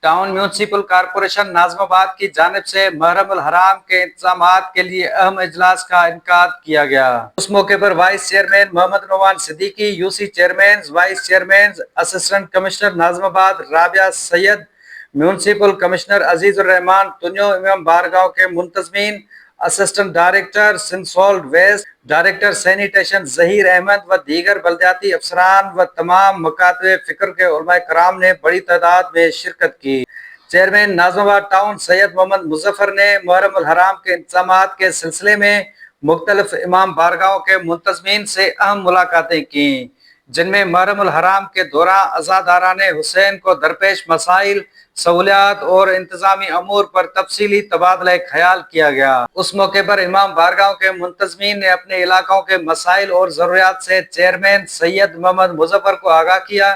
Town municipal corporation Nazimabad की जानिब से मुहर्रम अल हराम के इंतजामात के लिए अहम इजलास का इनकाद किया गया। उस मौके पर vice chairman Mohammad Nauman Siddiqui, UC chairman, vice chairman, assistant commissioner Nazimabad Rabia Syed, municipal commissioner Azizur Rahman Tunyo, इमाम बारगाह के मुंतजमीन, assistant director Sindh solid waste, director sanitation Zaheer Ahmed व दीगर बल्दियाती अफसरान व तमाम मकातब फिक्र के उलमाए कराम ने बड़ी तादाद में शिरकत की। चेयरमैन नाज़िमाबाद टाउन सैयद मोहम्मद मुजफ्फर ने मुहर्रम अल हराम के इंतजामात के सिलसिले में मुख्तलिफ इमाम बारगाहों के मुंतजमीन से अहम मुलाकातें की, जिनमें मुहर्रम अल हराम के दौरान अज़ादारान हुसैन को दरपेश मसाइल, सहूलियात और इंतजामी अमूर पर तफसीली तबादला ख्याल किया गया। उस मौके पर इमाम बारगाहों के मुंतजमीन ने अपने इलाकों के मसाइल और ज़रूरियात से चेयरमैन सैयद मोहम्मद मुजफ्फर को आगाह किया,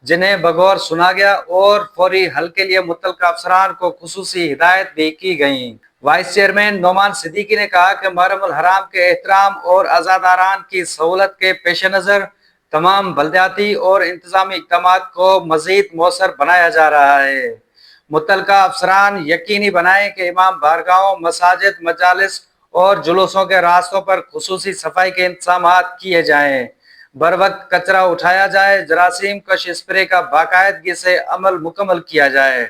जिन्हें बगौर सुना गया और फौरी हल के लिए मुतल्लिका अफसरान को खुसूसी हिदायत भी की गई। वाइस चेयरमैन नौमान सिद्दीकी ने कहा कि मुहर्रम अल हराम के एहतराम और अज़ादारान की सहूलत के पेश नज़र तमाम बल्दियाती और इंतजामी इक़दामात को मज़ीद मौसर बनाया जा रहा है। मुतल्लिका अफसरान यकीनी बनाएं कि इमाम बारगाहों, मसाजिद, मजालिस और जुलूसों के रास्तों पर खुसूसी सफाई के इंतजामात किए जाएं, बर वक्त कचरा उठाया जाए, जरासीम कश स्प्रे का बाकायदगी से अमल मुकम्मल किया जाए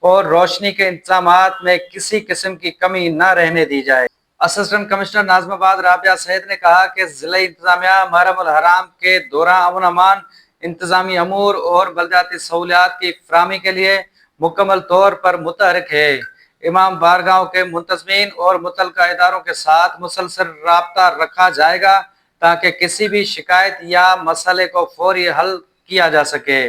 और रोशनी के इंतजामात में किसी किस्म की कमी न रहने दी जाए। असिस्टेंट कमिश्नर नाज़िमाबाद राबिया सैयद ने कहा कि जिला इंतजामिया मुहर्रम अल हराम के दौरान अमन अमान, इंतजामी अमूर और बल्दियाती सहूलियात की फराहमी के लिए मुकम्मल तौर पर मुतहरिक है। इमाम बारगाहों के मुंतजमीन और मुतल्लिका इदारों के साथ मुसलसल राब्ता रखा जाएगा ताकि किसी भी शिकायत या मसले को फौरी हल किया जा सके।